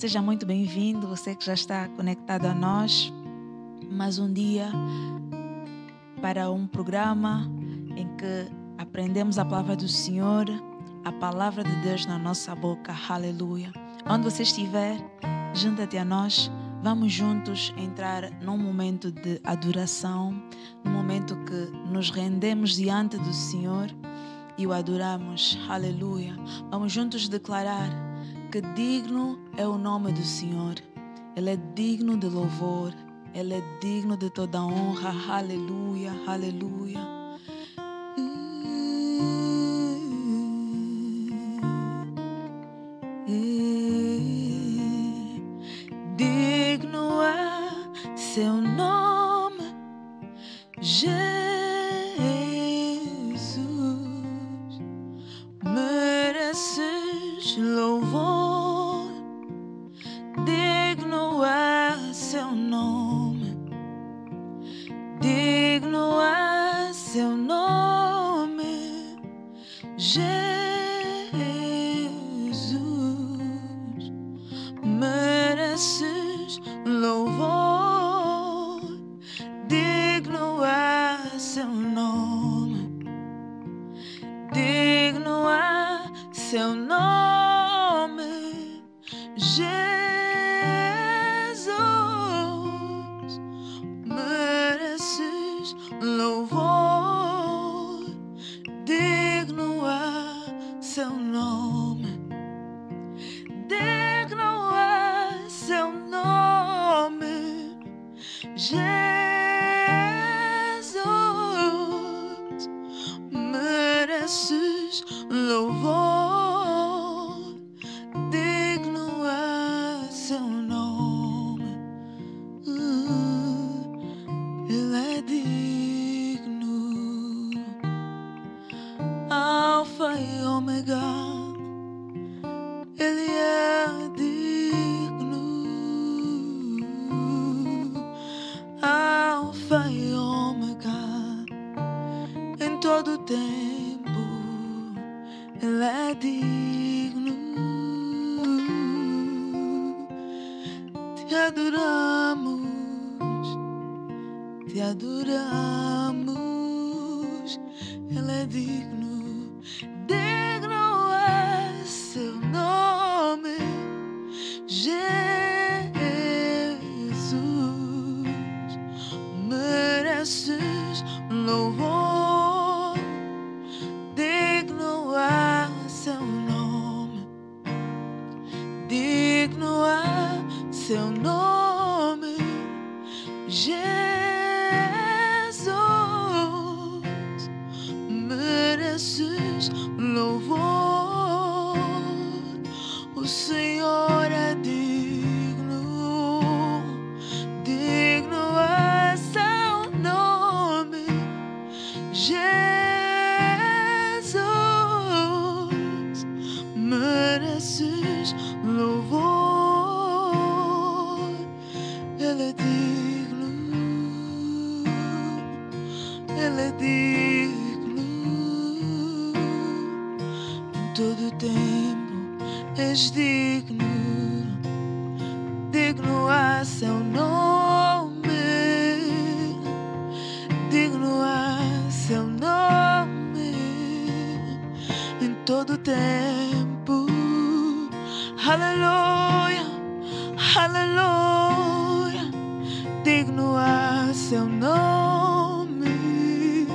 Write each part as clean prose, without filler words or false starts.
Seja muito bem-vindo, você que já está conectado a nós. Mais um dia para um programa em que aprendemos a palavra do Senhor, a palavra de Deus na nossa boca. Aleluia. Onde você estiver, junta-te a nós. Vamos juntos entrar num momento de adoração, num momento que nos rendemos diante do Senhor e o adoramos. Aleluia. Vamos juntos declarar que digno é o nome do Senhor. Ele é digno de louvor. Ele é digno de toda honra. Aleluia, aleluia. Digno é seu nome, Jesus. Mereces louvor. Digno é seu nome. Digno é seu nome, Jesus. Mereces louvor. Digno é seu nome. Digno é seu nome, Jesus. Mereces louvor. Digno é seu nome. Digno é seu nome, Jesus. Mereces louvor. Digno é seu nome. Ele é digno. Alfa e Ômega. Ele é digno. Alfa e Ômega. Em todo tempo Ele é digno. Te adoramos, te adoramos. Ele é digno. Digno é seu nome, Jesus. Mereces louvor. Digno é seu nome. Digno é seu nome, Jesus. Mereces louvor. O Senhor é digno. Digno é seu nome, Jesus. Mereces louvor. Ele é digno. Ele é digno. Em todo tempo és digno. Digno é seu nome. Digno é seu nome. Em todo tempo. Aleluia, aleluia. Digno é seu nome.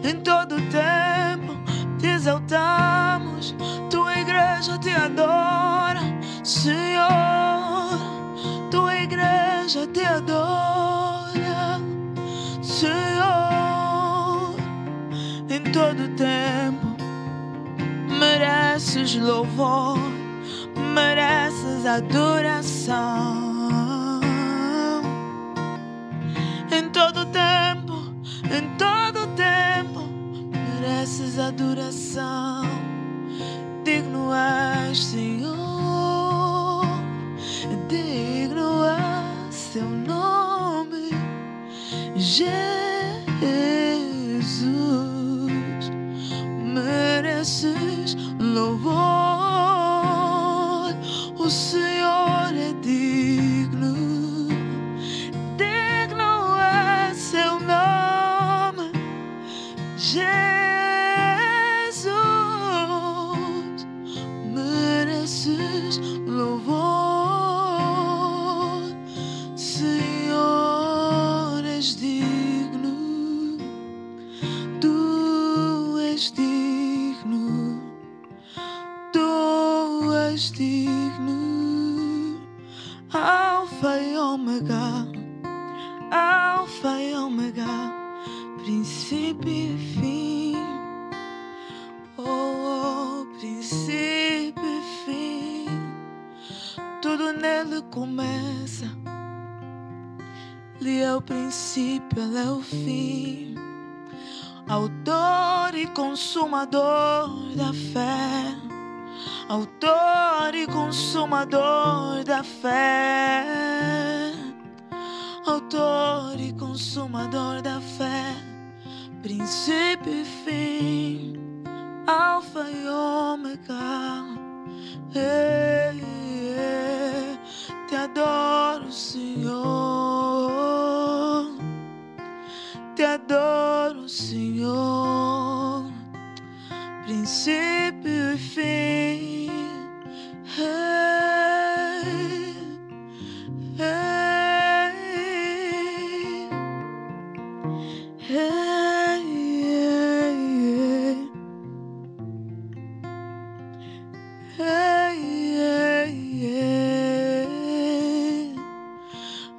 Em todo tempo te exaltamos. Tua igreja te adora, Senhor. Tua igreja te adora, Senhor. Em todo tempo mereces louvor. Mereces adoração. Em todo tempo mereces adoração. Digno és, Senhor. Digno é seu nome, Jesus. Mereces louvor. O Senhor és digno, tu és digno, tu és digno, Alfa e Ômega, Alfa e Ômega, princípio e fim, oh, princípio e fim, tudo nele começa. Ele é o princípio, ele é o fim, autor e consumador da fé, autor e consumador da fé, autor e consumador da fé, princípio e fim, Alfa e Ômega. Te adoro, Senhor, te adoro, Senhor, princípio e fim.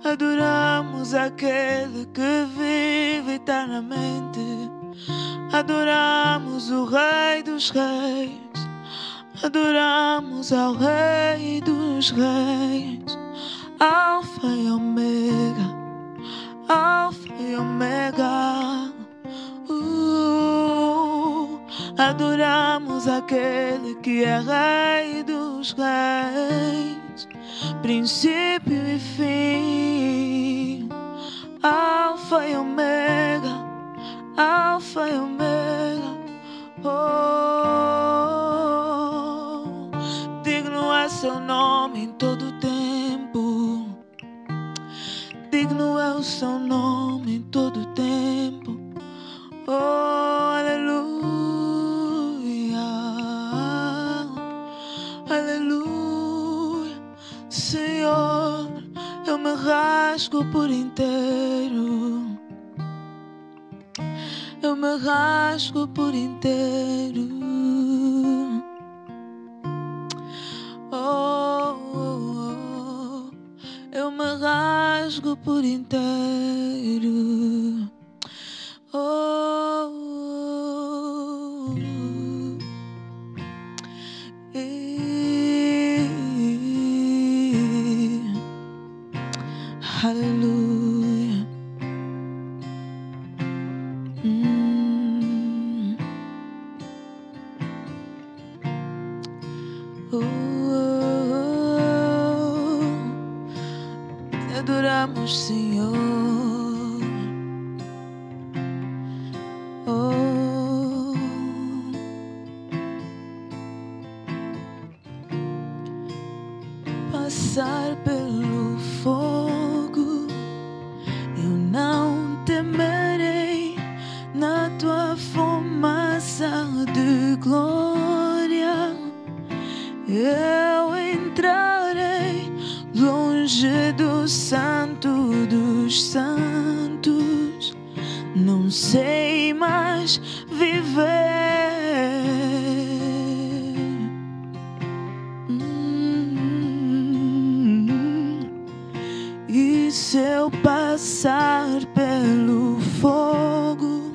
Adoramos aquele que vive eternamente, adoramos o Rei dos Reis, adoramos ao Rei dos Reis, Alfa e Ômega, Alfa e Ômega. Adoramos aquele que é Rei dos Reis, princípio e fim, Alfa e Ômega, Alfa e Ômega. Oh, digno é seu nome em todo tempo, digno é o seu nome em todo tempo. Oh, aleluia, aleluia. Senhor, eu me rasgo por inteiro, eu me rasgo por inteiro. Oh, oh, oh, eu me rasgo por inteiro. Oh, oh, oh. Aleluia. Oh, te adoramos, Senhor. Passar pelo fogo, eu não temerei, na tua fumaça de glória eu entrarei longe do Santo dos Santos, não sei mais viver. E se eu passar pelo fogo,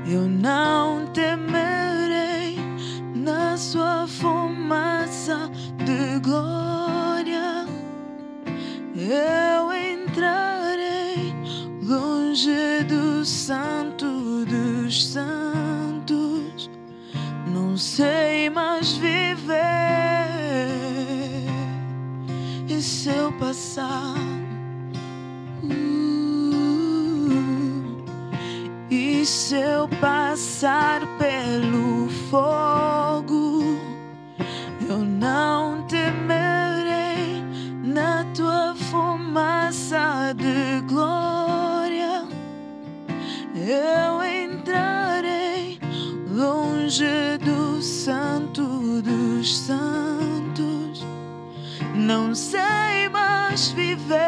eu não temerei, na sua fumaça de glória eu entrarei longe do Santo dos Santos, não sei mais viver. E se eu passar, e se eu passar pelo fogo, eu não temerei, na tua fumaça de glória eu entrarei longe do Santo dos Santos, não sei mais viver.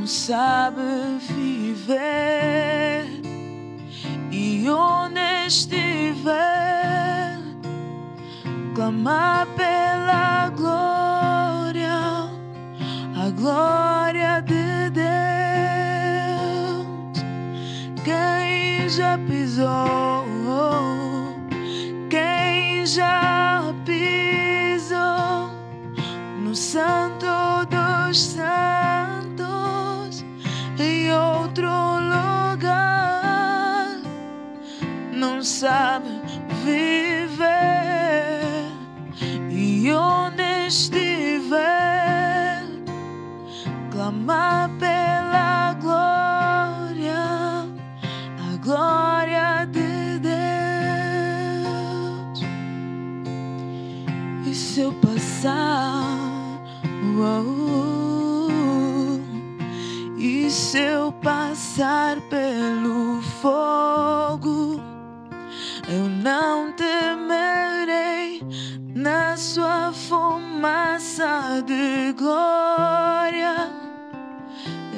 sabe viver, e onde estiver, clamar pela glória, a glória de Deus. Quem já pisou, quem já pisou no Santo dos Santos, em outro lugar, não sabe viver, e onde estiver, clamar pela glória, a glória de Deus. E se eu passar, e se eu passar pelo fogo, eu não temerei, na sua fumaça de glória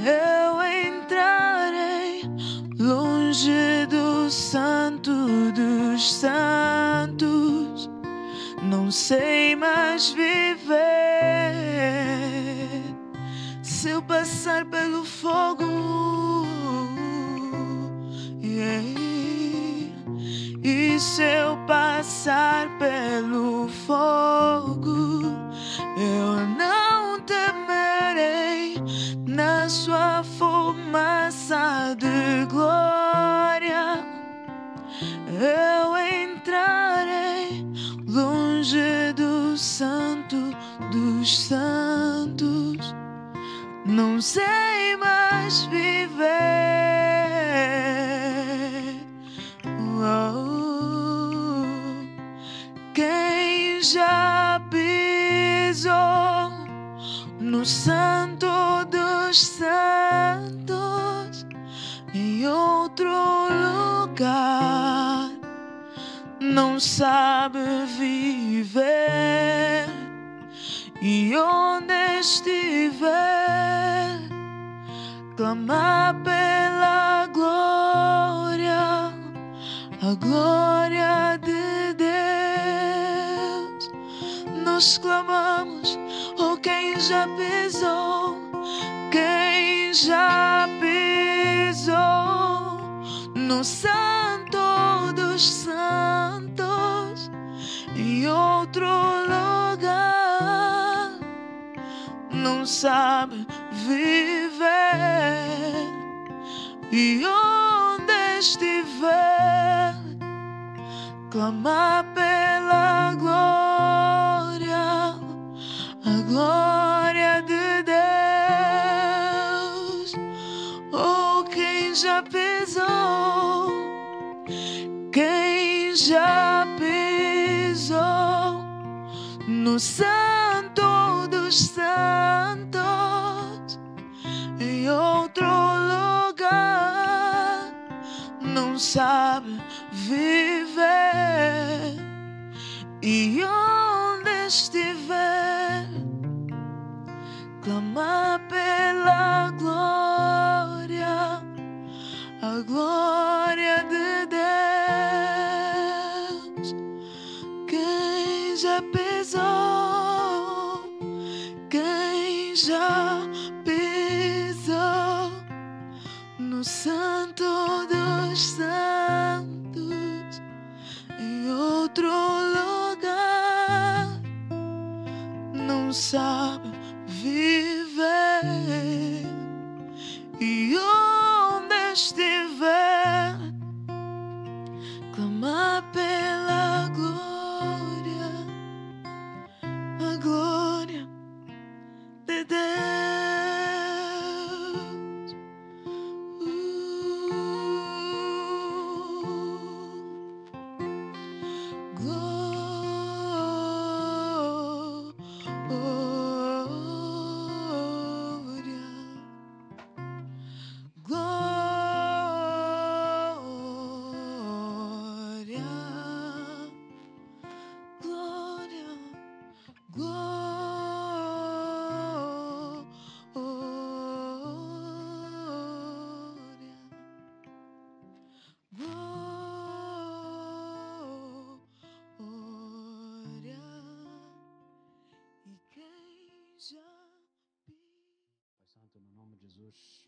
eu entrarei, longe do Santo dos Santos, não sei mais viver. Se eu passar pelo fogo, e se eu passar pelo fogo, eu não temerei, na sua fumaça de glória eu entrarei, longe do Santo dos Santos, não sei mais viver. Quem já pisou no Santo dos Santos, em outro lugar, não sabe viver, e onde estiver, clamar pela glória, a glória de Deus. Nós clamamos, oh, quem já pisou, quem já pisou no Santo dos Santos, em outro lugar, não sabe viver, e onde estiver, clamar pela glória, a glória de Deus. Oh, quem já pisou, quem já pisou no Santo dos Santos, em outro lugar, não sabe viver, e onde estiver, clamar pela glória, a glória de Deus. Quem já pisou, quem já pisou no Santo dos Santos, em outro lugar, não sabe viver, e onde estiver, clamar pela glória, a glória de Deus. Jesus,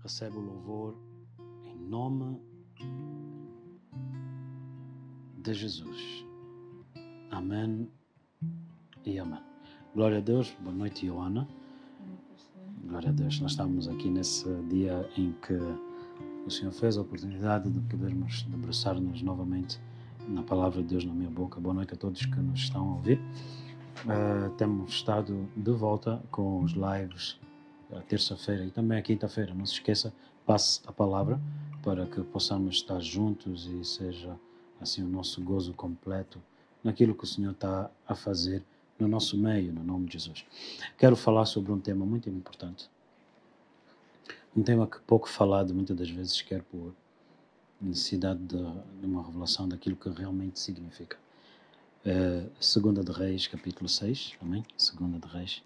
recebe o louvor em nome de Jesus. Amém e amém. Glória a Deus. Boa noite, Joana. Glória a Deus. Nós estamos aqui nesse dia em que o Senhor fez a oportunidade de podermos debruçar-nos novamente na palavra de Deus na minha boca. Boa noite a todos que nos estão a ouvir. Temos estado de volta com os lives terça-feira e também a quinta-feira. Não se esqueça, passe a palavra para que possamos estar juntos e seja assim o nosso gozo completo naquilo que o Senhor está a fazer no nosso meio, no nome de Jesus. Quero falar sobre um tema muito importante. Um tema que pouco falado muitas das vezes, quer por necessidade de uma revelação daquilo que realmente significa. Segunda de Reis, capítulo 6, amém? Segunda de Reis,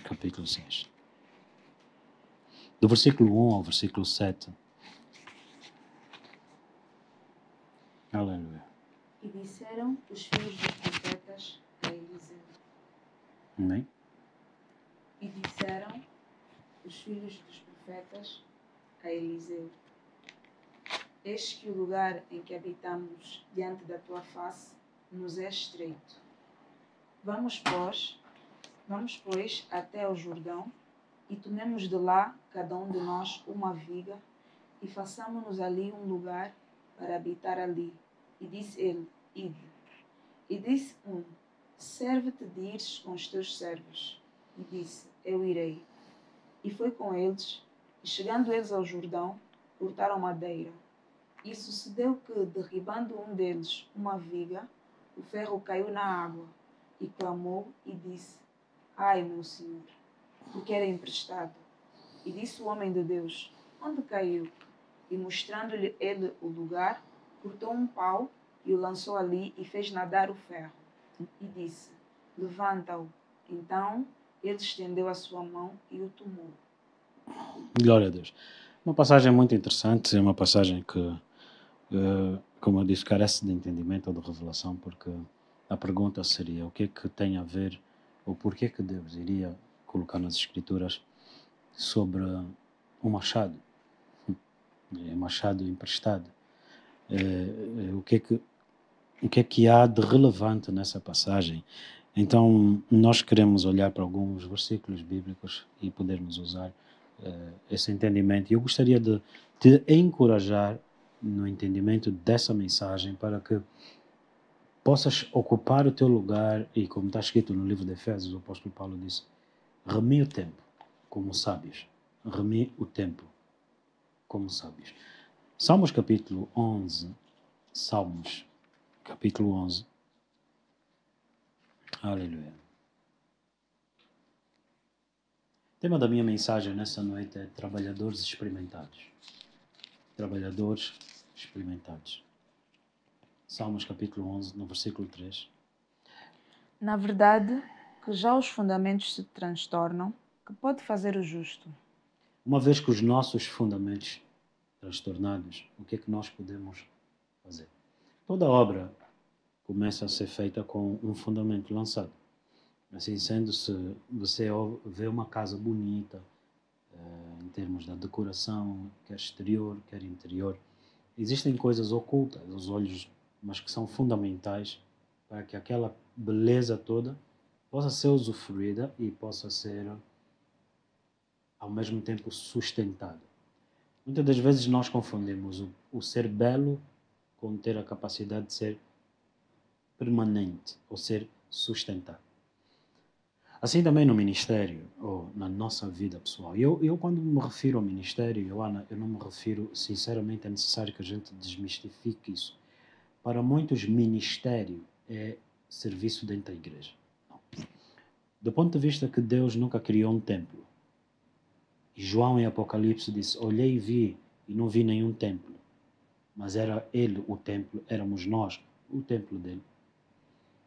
capítulo 6. Do versículo 1 ao versículo 7. Aleluia. E disseram os filhos dos profetas a Eliseu. Amém? E disseram os filhos dos profetas a Eliseu: Eis que o lugar em que habitamos diante da tua face nos é estreito. Vamos, pois, até ao Jordão, e tomemos de lá, cada um de nós, uma viga, e façamo-nos ali um lugar para habitar ali. E disse ele: Ide. E disse um: Serve-te de ires com os teus servos. E disse: Eu irei. E foi com eles, e chegando eles ao Jordão, cortaram madeira. E sucedeu que, derribando um deles uma viga, o ferro caiu na água, e clamou e disse: Ai, meu senhor, porque era emprestado. E disse o homem de Deus: Onde caiu? E mostrando-lhe ele o lugar, cortou um pau e o lançou ali e fez nadar o ferro. E disse: Levanta-o. Então ele estendeu a sua mão e o tomou. Glória a Deus. Uma passagem muito interessante, é uma passagem que, como eu disse, carece de entendimento ou de revelação, porque a pergunta seria: o que é que tem a ver, ou porquê que Deus iria colocar nas Escrituras sobre um machado? É machado emprestado. O que é que há de relevante nessa passagem? Então, nós queremos olhar para alguns versículos bíblicos e podermos usar esse entendimento. E eu gostaria de te encorajar no entendimento dessa mensagem para que possas ocupar o teu lugar e, como está escrito no livro de Efésios, o apóstolo Paulo disse: remi o tempo como sábios. Remi o tempo como sábios. Salmos capítulo 11. Salmos capítulo 11. Aleluia. O tema da minha mensagem nessa noite é trabalhadores experimentados. Trabalhadores experimentados. Salmos capítulo 11, no versículo 3. Na verdade, que já os fundamentos se transtornam, que pode fazer o justo? Uma vez que os nossos fundamentos transtornados, o que é que nós podemos fazer? Toda obra começa a ser feita com um fundamento lançado. Assim sendo, se você vê uma casa bonita, em termos da decoração, quer exterior, quer interior, existem coisas ocultas aos olhos, mas que são fundamentais para que aquela beleza toda possa ser usufruída e possa ser, ao mesmo tempo, sustentada. Muitas das vezes nós confundimos o ser belo com ter a capacidade de ser permanente ou ser sustentado. Assim também no ministério ou na nossa vida pessoal. Eu quando me refiro ao ministério, Joana, eu não me refiro, sinceramente, é necessário que a gente desmistifique isso. Para muitos, ministério é serviço dentro da igreja. Não. Do ponto de vista que Deus nunca criou um templo. E João em Apocalipse disse: olhei e vi, e não vi nenhum templo. Mas era Ele o templo, éramos nós o templo dele.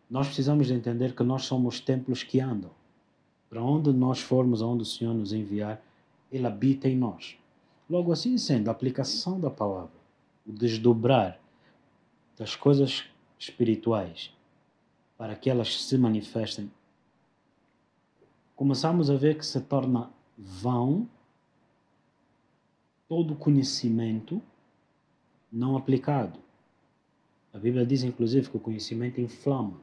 Nós precisamos de entender que nós somos templos que andam. Para onde nós formos, aonde o Senhor nos enviar, Ele habita em nós. Logo assim sendo, a aplicação da palavra, o desdobrar das coisas espirituais para que elas se manifestem, começamos a ver que se torna vão todo conhecimento não aplicado. A Bíblia diz, inclusive, que o conhecimento inflama.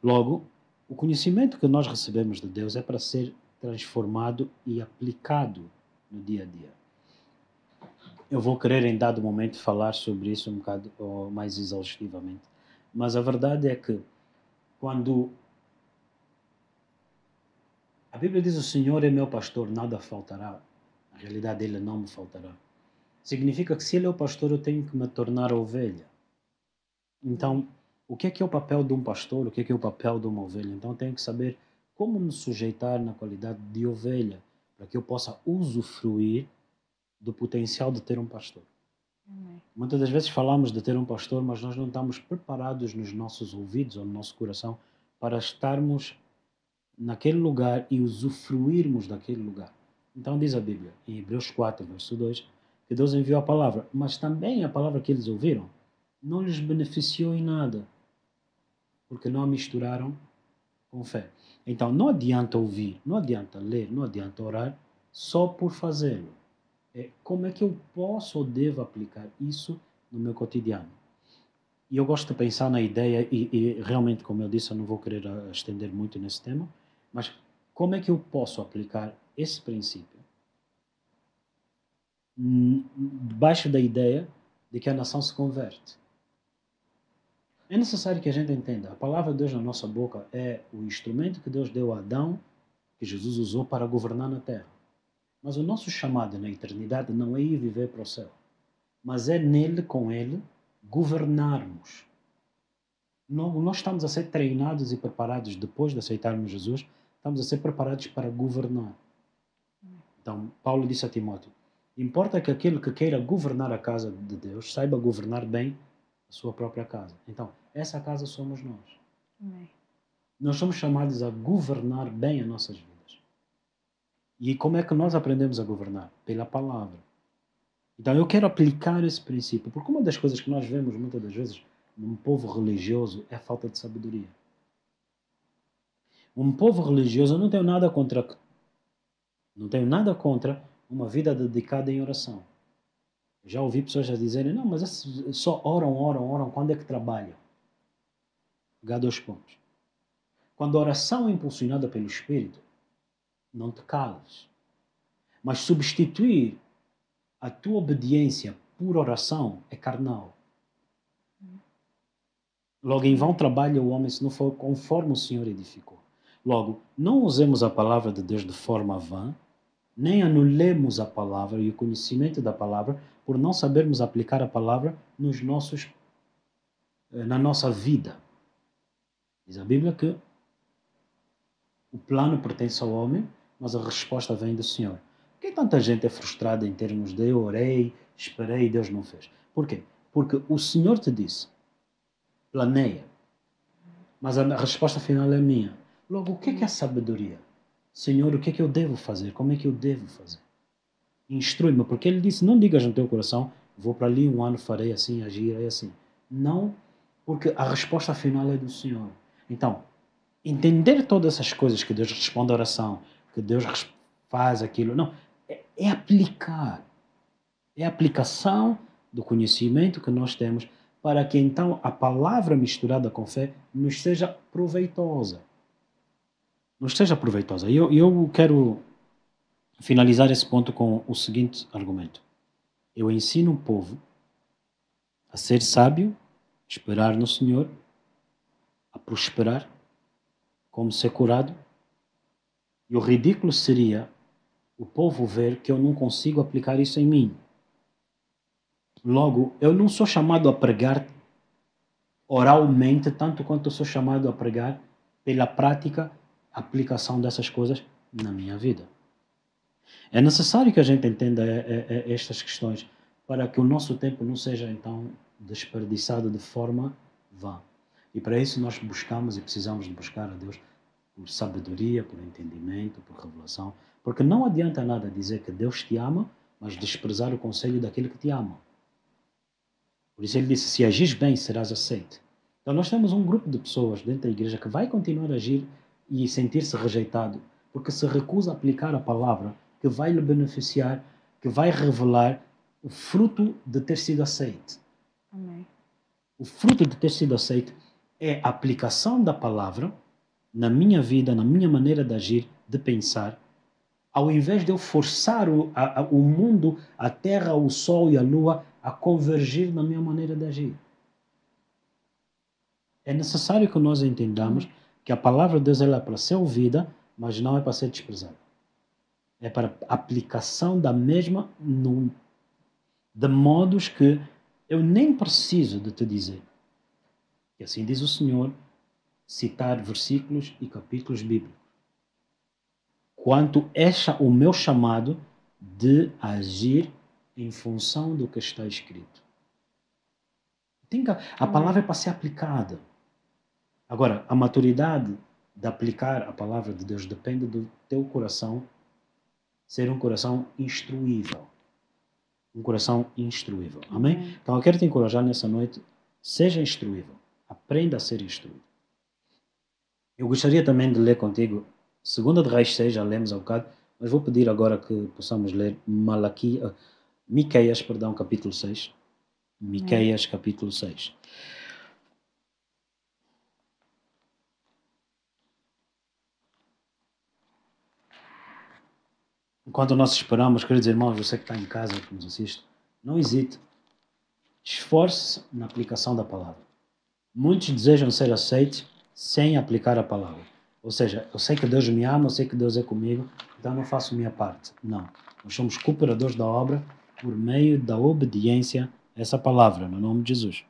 Logo, o conhecimento que nós recebemos de Deus é para ser transformado e aplicado no dia a dia. Eu vou querer, em dado momento, falar sobre isso um bocado ou mais exaustivamente. Mas a verdade é que, quando a Bíblia diz o Senhor é meu pastor, nada faltará. Na realidade, Ele não me faltará. Significa que se Ele é o pastor, eu tenho que me tornar ovelha. Então, o que é o papel de um pastor? O que é o papel de uma ovelha? Então, eu tenho que saber como me sujeitar na qualidade de ovelha, para que eu possa usufruir do potencial de ter um pastor. Muitas das vezes falamos de ter um pastor, mas nós não estamos preparados nos nossos ouvidos ou no nosso coração para estarmos naquele lugar e usufruirmos daquele lugar. Então diz a Bíblia, em Hebreus 4, verso 2, que Deus enviou a palavra, mas também a palavra que eles ouviram não lhes beneficiou em nada, porque não a misturaram com fé. Então não adianta ouvir, não adianta ler, não adianta orar só por fazê-lo. Como é que eu posso ou devo aplicar isso no meu cotidiano? E eu gosto de pensar na ideia, e realmente, como eu disse, eu não vou querer estender muito nesse tema, mas como é que eu posso aplicar esse princípio debaixo da ideia de que a nação se converte? É necessário que a gente entenda, a palavra de Deus na nossa boca é o instrumento que Deus deu a Adão, que Jesus usou para governar na terra. Mas o nosso chamado na eternidade não é ir viver para o céu, mas é nele, com ele, governarmos. Nós estamos a ser treinados e preparados depois de aceitarmos Jesus, estamos a ser preparados para governar. Então, Paulo disse a Timóteo, importa que aquele que queira governar a casa de Deus saiba governar bem a sua própria casa. Então, essa casa somos nós. Amém. Nós somos chamados a governar bem as nossas vidas. E como é que nós aprendemos a governar? Pela palavra. Então, eu quero aplicar esse princípio, porque uma das coisas que nós vemos muitas das vezes num povo religioso é a falta de sabedoria. Um povo religioso, eu não tenho nada contra uma vida dedicada em oração. Já ouvi pessoas a dizerem, não, mas só oram, quando é que trabalham? H 2 pontos. Quando a oração é impulsionada pelo Espírito, não te cales. Mas substituir a tua obediência por oração é carnal. Logo, em vão trabalha o homem se não for conforme o Senhor edificou. Logo, não usemos a palavra de Deus de forma vã, nem anulemos a palavra e o conhecimento da palavra por não sabermos aplicar a palavra na nossa vida. Diz a Bíblia que o plano pertence ao homem, mas a resposta vem do Senhor. Por que tanta gente é frustrada em termos de eu orei, esperei e Deus não fez? Por quê? Porque o Senhor te disse, planeia, mas a resposta final é minha. Logo, o que é sabedoria? Senhor, o que é que eu devo fazer? Como é que eu devo fazer? Instrui-me, porque Ele disse, não digas no teu coração, vou para ali 1 ano, farei assim, agirei assim. Não, porque a resposta final é do Senhor. Então, entender todas essas coisas, que Deus responde à oração, que Deus faz aquilo, não, é aplicar. É a aplicação do conhecimento que nós temos para que então a palavra misturada com fé nos seja proveitosa. Nos seja proveitosa. Eu quero finalizar esse ponto com o seguinte argumento. Eu ensino o povo a ser sábio, esperar no Senhor, a prosperar, como ser curado. E o ridículo seria o povo ver que eu não consigo aplicar isso em mim. Logo, eu não sou chamado a pregar oralmente tanto quanto eu sou chamado a pregar pela prática aplicação dessas coisas na minha vida. É necessário que a gente entenda estas questões para que o nosso tempo não seja então desperdiçado de forma vã. E para isso nós buscamos e precisamos de buscar a Deus por sabedoria, por entendimento, por revelação, porque não adianta nada dizer que Deus te ama, mas desprezar o conselho daquele que te ama. Por isso ele disse, se agis bem, serás aceito. Então nós temos um grupo de pessoas dentro da igreja que vai continuar a agir e sentir-se rejeitado, Porque se recusa a aplicar a palavra que vai lhe beneficiar, que vai revelar o fruto de ter sido aceite. Amém. O fruto de ter sido aceite é a aplicação da palavra na minha vida, na minha maneira de agir, de pensar, ao invés de eu forçar o mundo, a terra, o sol e a lua a convergir na minha maneira de agir. É necessário que nós entendamos que a palavra de Deus ela é para ser ouvida, mas não é para ser desprezada. É para aplicação da mesma de modos que eu nem preciso de te dizer. E assim diz o Senhor, citar versículos e capítulos bíblicos. Quanto é o meu chamado de agir em função do que está escrito. A palavra é para ser aplicada. Agora, a maturidade de aplicar a palavra de Deus depende do teu coração ser um coração instruível. Um coração instruível. Amém? Então eu quero te encorajar nessa noite, seja instruível. Aprenda a ser instruído. Eu gostaria também de ler contigo 2 de Reis 6, já lemos há um bocado, mas vou pedir agora que possamos ler Miqueias, capítulo 6. Miqueias, capítulo 6. Enquanto nós esperamos, queridos irmãos, você que está em casa, que nos assiste, não hesite. Esforce-se na aplicação da palavra. Muitos desejam ser aceitos sem aplicar a palavra. Ou seja, eu sei que Deus me ama, eu sei que Deus é comigo, então não faço minha parte. Não. Nós somos cooperadores da obra por meio da obediência a essa palavra, no nome de Jesus.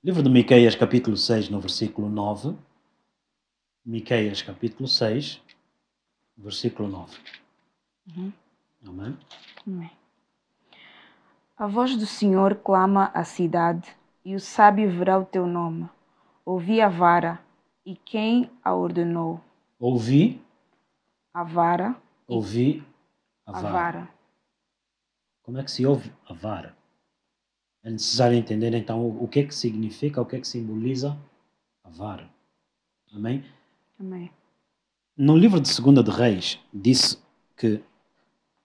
Livro de Miqueias, capítulo 6, no versículo 9. Miqueias, capítulo 6, versículo 9. Amém? Amém. A voz do Senhor clama à cidade, e o sábio verá o teu nome. Ouvi a vara, e quem a ordenou? Ouvi a vara. Ouvi a vara. Como é que se ouve a vara? É necessário entender então o que é que significa, o que é que simboliza a vara. Amém? Amém. No livro de 2 de Reis, disse que,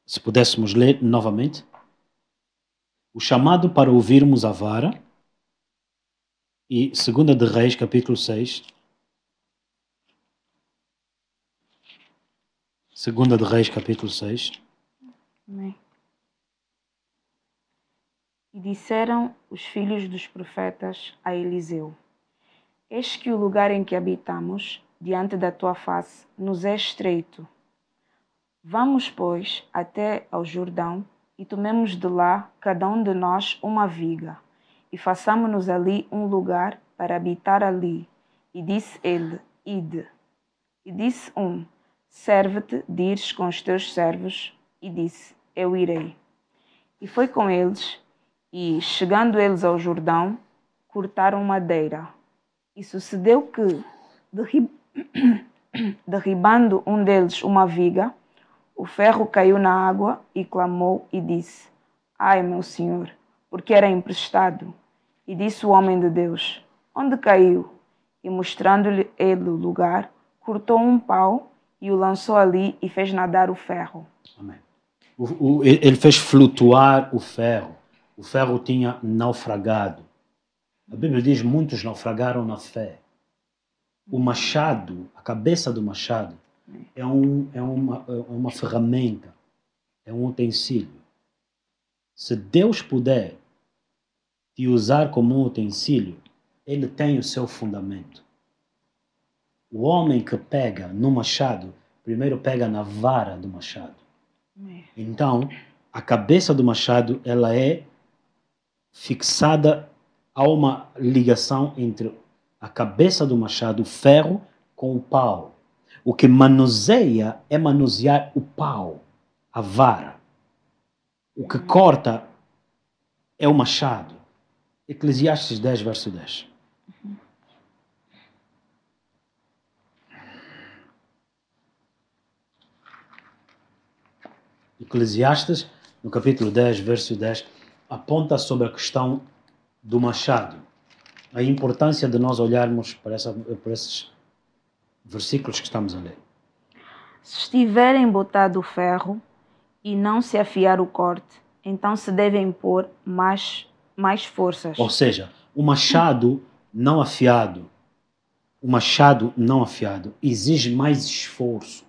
se pudéssemos ler novamente, o chamado para ouvirmos a vara, e 2 de Reis, capítulo 6, 2 de Reis, capítulo 6. Amém. E disseram os filhos dos profetas a Eliseu: Eis que o lugar em que habitamos, diante da tua face, nos é estreito. Vamos, pois, até ao Jordão, e tomemos de lá, cada um de nós, uma viga, e façamo-nos ali um lugar para habitar ali. E disse ele: Ide. E disse um: Serve-te de ires com os teus servos. E disse: Eu irei. E foi com eles, e, chegando eles ao Jordão, cortaram madeira. E sucedeu que, derribando um deles uma viga, o ferro caiu na água e clamou e disse: Ai, meu senhor, porque era emprestado. E disse o homem de Deus: Onde caiu? E mostrando-lhe ele o lugar, cortou um pau e o lançou ali e fez nadar o ferro. Amém. Ele fez flutuar o ferro. O ferro tinha naufragado. A Bíblia diz: muitos naufragaram na fé. O machado, a cabeça do machado, é uma ferramenta, é um utensílio. Se Deus puder te usar como um utensílio, ele tem o seu fundamento. O homem que pega no machado, primeiro pega na vara do machado. Então, a cabeça do machado, ela é fixada a uma ligação entre a cabeça do machado, o ferro, com o pau. O que manuseia é manusear o pau, a vara. O que corta é o machado. Eclesiastes 10, verso 10. Eclesiastes, no capítulo 10, verso 10, aponta sobre a questão do machado. A importância de nós olharmos para esses versículos que estamos a ler. Se estiver embotado o ferro e não se afiar o corte, então se devem pôr mais forças. Ou seja, o machado não afiado exige mais esforço.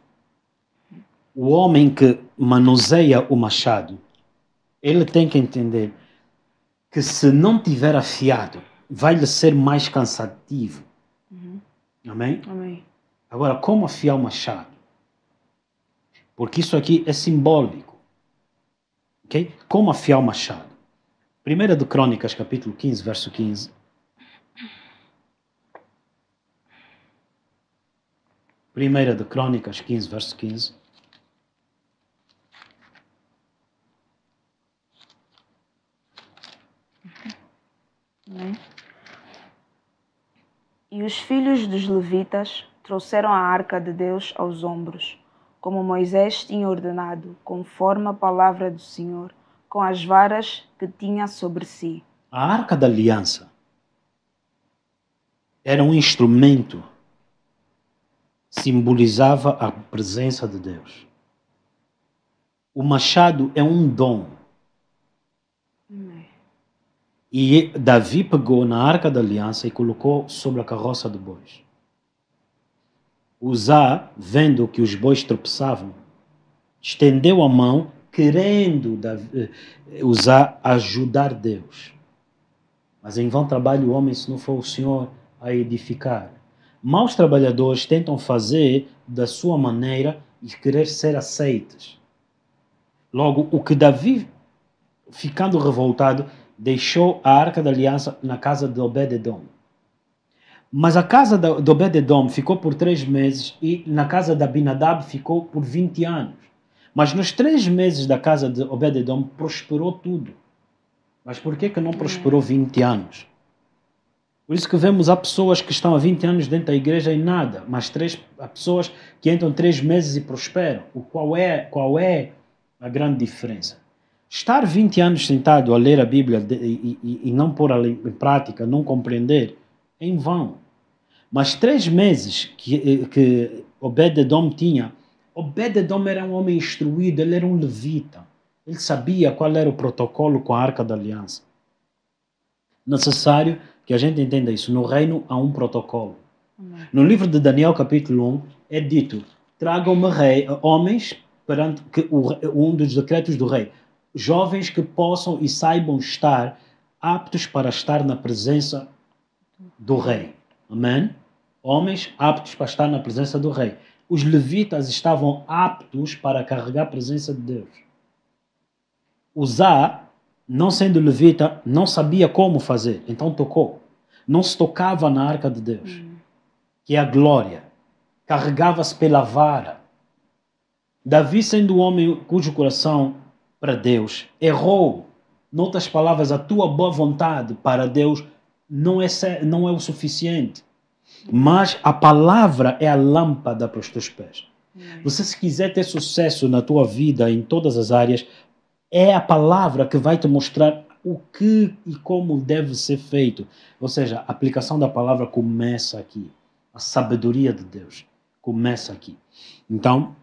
O homem que manuseia o machado, ele tem que entender que se não tiver afiado, vai lhe ser mais cansativo. Amém? Amém. Agora, como afiar o machado? Porque isso aqui é simbólico. Okay? Como afiar o machado? 1 de Crônicas, capítulo 15, verso 15. 1 de Crônicas 15, verso 15. Amém. E os filhos dos levitas trouxeram a arca de Deus aos ombros, como Moisés tinha ordenado, conforme a palavra do Senhor, com as varas que tinha sobre si. A arca da aliança era um instrumento, simbolizava a presença de Deus. O machado é um dom. E Davi pegou na arca da aliança e colocou sobre a carroça de bois. Uzá, vendo que os bois tropeçavam, estendeu a mão, querendo Uzá ajudar Deus. Mas em vão trabalha o homem se não for o Senhor a edificar. Maus trabalhadores tentam fazer da sua maneira e querer ser aceites. Logo, o que Davi, ficando revoltado, deixou a arca da aliança na casa de Obed-edom. Mas a casa de Obed-edom ficou por 3 meses e na casa de Abinadab ficou por 20 anos. Mas nos 3 meses da casa de Obed-edom prosperou tudo. Mas por que não prosperou 20 anos? Por isso que vemos, há pessoas que estão há 20 anos dentro da igreja e nada, mas há pessoas que entram 3 meses e prosperam. Qual é a grande diferença? Estar 20 anos sentado a ler a Bíblia e não pôr em prática, não compreender, é em vão. Mas 3 meses que Obed-edom tinha, Obed-edom era um homem instruído, ele era um levita. Ele sabia qual era o protocolo com a Arca da Aliança. Necessário que a gente entenda isso. No reino há um protocolo. No livro de Daniel, capítulo 1, é dito: tragam-me homens perante um dos decretos do rei. Jovens que possam e saibam estar aptos para estar na presença do rei. Amém? Homens aptos para estar na presença do rei. Os levitas estavam aptos para carregar a presença de Deus. Uzá, não sendo levita, não sabia como fazer, então tocou. Não se tocava na arca de Deus, que é a glória. Carregava-se pela vara. Davi, sendo um homem cujo coração para Deus errou. Noutras palavras, a tua boa vontade para Deus não é o suficiente. Mas a palavra é a lâmpada para os teus pés. Você, se quiser ter sucesso na tua vida, em todas as áreas, é a palavra que vai te mostrar o que e como deve ser feito. Ou seja, a aplicação da palavra começa aqui. A sabedoria de Deus começa aqui. Então,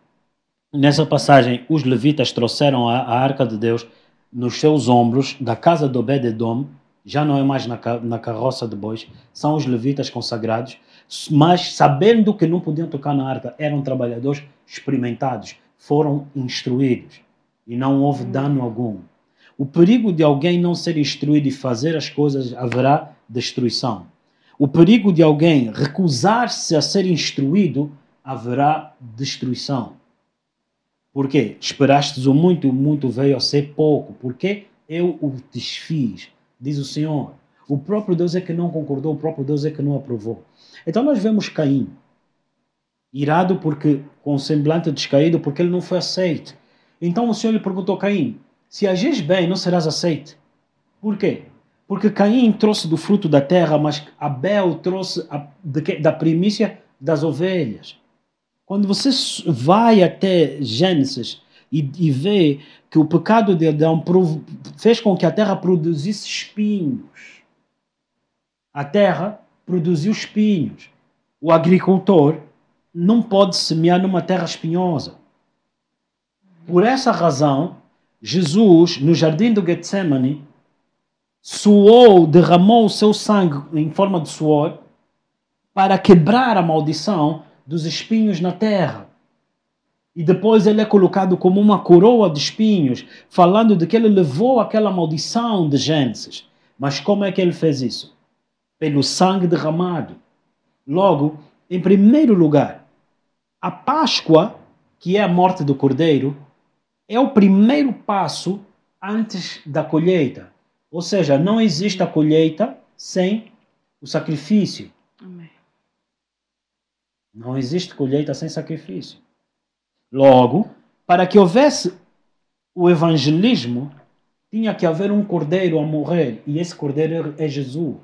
nessa passagem, os levitas trouxeram a arca de Deus nos seus ombros da casa de Obed-edom. Já não é mais na carroça de bois. São os levitas consagrados. Mas, sabendo que não podiam tocar na arca, eram trabalhadores experimentados. Foram instruídos. E não houve dano algum. O perigo de alguém não ser instruído e fazer as coisas, haverá destruição. O perigo de alguém recusar-se a ser instruído, haverá destruição. Por quê? Esperastes o muito veio a ser pouco. Porque eu o desfiz, diz o Senhor. O próprio Deus é que não concordou, o próprio Deus é que não aprovou. Então nós vemos Caim, irado com o semblante descaído, porque ele não foi aceito. Então o Senhor lhe perguntou: Caim, se agis bem, não serás aceito. Por quê? Porque Caim trouxe do fruto da terra, mas Abel trouxe da primícia das ovelhas. Quando você vai até Gênesis e vê que o pecado de Adão fez com que a terra produzisse espinhos. A terra produziu espinhos. O agricultor não pode semear numa terra espinhosa. Por essa razão, Jesus, no jardim do Getsemane, suou, derramou o seu sangue em forma de suor para quebrar a maldição dos espinhos na terra. E depois ele é colocado como uma coroa de espinhos, falando de que ele levou aquela maldição de Gênesis. Mas como é que ele fez isso? Pelo sangue derramado. Logo, em primeiro lugar, a Páscoa, que é a morte do Cordeiro, é o primeiro passo antes da colheita. Ou seja, não existe a colheita sem o sacrifício. Amém. Não existe colheita sem sacrifício. Logo, para que houvesse o evangelismo, tinha que haver um cordeiro a morrer, e esse cordeiro é Jesus.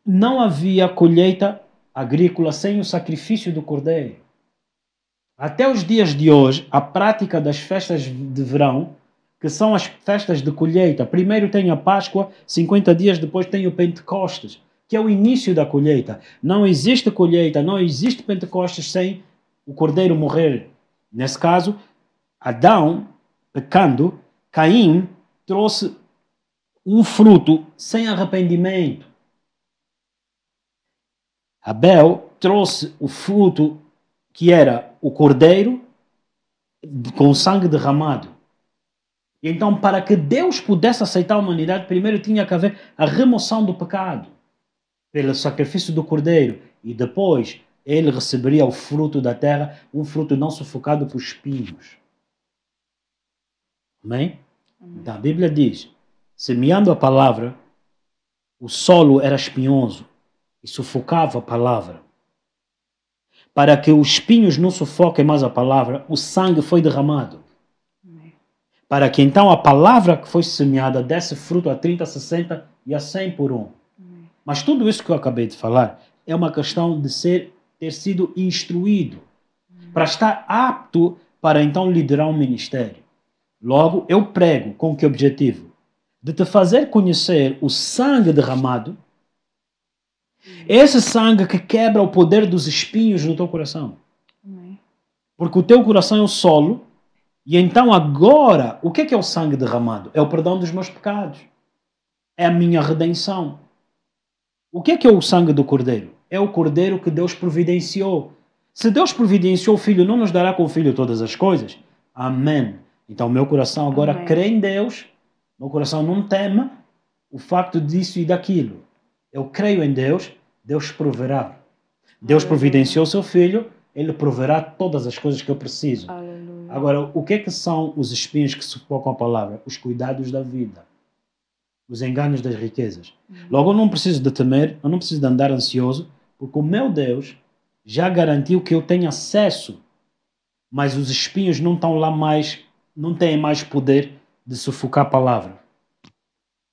Não havia colheita agrícola sem o sacrifício do cordeiro. Até os dias de hoje, a prática das festas de verão, que são as festas de colheita, primeiro tem a Páscoa, 50 dias depois tem o Pentecostes, que é o início da colheita. Não existe colheita, não existe Pentecostes sem o cordeiro morrer. Nesse caso, Adão, pecando, Caim trouxe um fruto sem arrependimento. Abel trouxe o fruto que era o cordeiro com o sangue derramado. E então, para que Deus pudesse aceitar a humanidade, primeiro tinha que haver a remoção do pecado pelo sacrifício do cordeiro. E depois, ele receberia o fruto da terra, um fruto não sufocado por espinhos. Amém? Então, a Bíblia diz, semeando a palavra, o solo era espinhoso e sufocava a palavra. Para que os espinhos não sufoquem mais a palavra, o sangue foi derramado. Para que então a palavra que foi semeada desse fruto a 30, 60 e a 100 por um. Mas tudo isso que eu acabei de falar é uma questão de ter sido instruído para estar apto para então liderar um ministério. Logo, eu prego com que objetivo? De te fazer conhecer o sangue derramado, esse sangue que quebra o poder dos espinhos no teu coração. Porque o teu coração é o solo. E então agora, o que é o sangue derramado? É o perdão dos meus pecados. É a minha redenção. O que é o sangue do Cordeiro? É o Cordeiro que Deus providenciou. Se Deus providenciou o Filho, não nos dará com o Filho todas as coisas? Amém. Então meu coração agora crê em Deus. Meu coração não teme o facto disso e daquilo. Eu creio em Deus, Deus proverá. Deus providenciou o seu Filho, Ele proverá todas as coisas que eu preciso. Aleluia. Agora, o que são os espinhos que sufocam a palavra? Os cuidados da vida. Os enganos das riquezas. Logo, eu não preciso de temer, eu não preciso de andar ansioso, porque o meu Deus já garantiu que eu tenho acesso, mas os espinhos não estão lá mais, não têm mais poder de sufocar a palavra.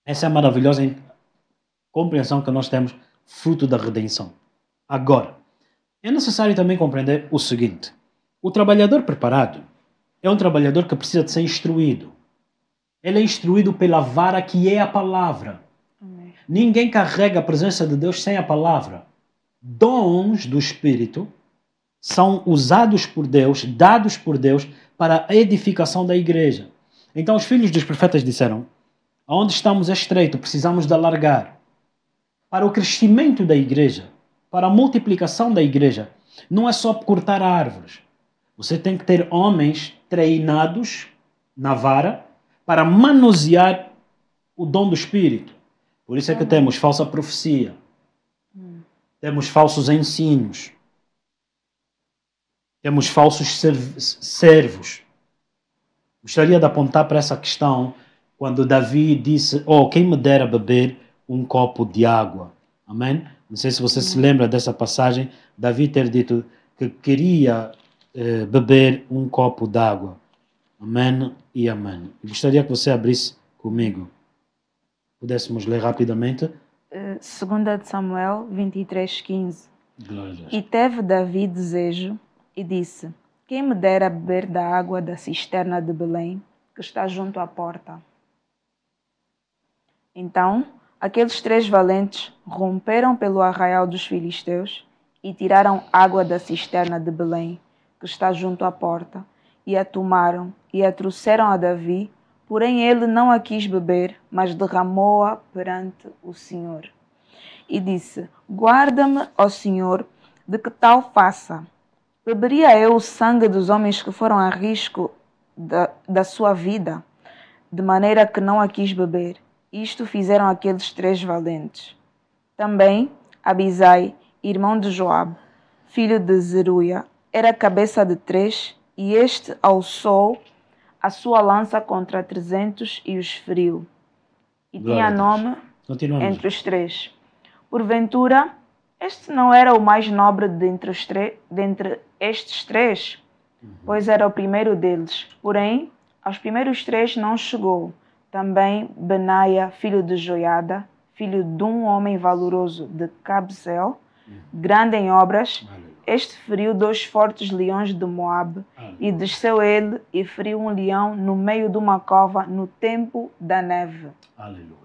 Essa é a maravilhosa compreensão que nós temos, fruto da redenção. Agora, é necessário também compreender o seguinte: o trabalhador preparado é um trabalhador que precisa de ser instruído. Ele é instruído pela vara que é a palavra. Amém. Ninguém carrega a presença de Deus sem a palavra. Dons do Espírito são usados por Deus, dados por Deus, para a edificação da igreja. Então os filhos dos profetas disseram: onde estamos é estreito, precisamos de alargar. Para o crescimento da igreja, para a multiplicação da igreja, não é só cortar árvores. Você tem que ter homens treinados na vara para manusear o dom do Espírito. Por isso é que temos falsa profecia. Temos falsos ensinos. Temos falsos servos. Gostaria de apontar para essa questão quando Davi disse: quem me dera beber um copo de água. Amém? Não sei se você se lembra dessa passagem. Davi ter dito que queria beber um copo d'água. Amém e amém. Eu gostaria que você abrisse comigo. Pudéssemos ler rapidamente. 2 Samuel 23:15. Glória a Deus. E teve Davi desejo e disse: quem me dera beber da água da cisterna de Belém, que está junto à porta. Então, aqueles 3 valentes romperam pelo arraial dos filisteus e tiraram água da cisterna de Belém, que está junto à porta, e a tomaram e a trouxeram a Davi, porém ele não a quis beber, mas derramou-a perante o Senhor. E disse: guarda-me, ó Senhor, de que tal faça. Beberia eu o sangue dos homens que foram a risco da sua vida? De maneira que não a quis beber. Isto fizeram aqueles 3 valentes. Também Abisai, irmão de Joabe, filho de Zeruia, era cabeça de 3, e este alçou a sua lança contra 300 e os feriu. E tinha nome entre os 3. Porventura, este não era o mais nobre dentre estes 3, pois era o primeiro deles. Porém, aos primeiros 3 não chegou. Também Benaia, filho de Joiada, filho de um homem valoroso de Cabseel, grande em obras, este feriu 2 fortes leões de Moabe, e desceu ele e feriu um leão no meio de uma cova no tempo da neve. Aleluia.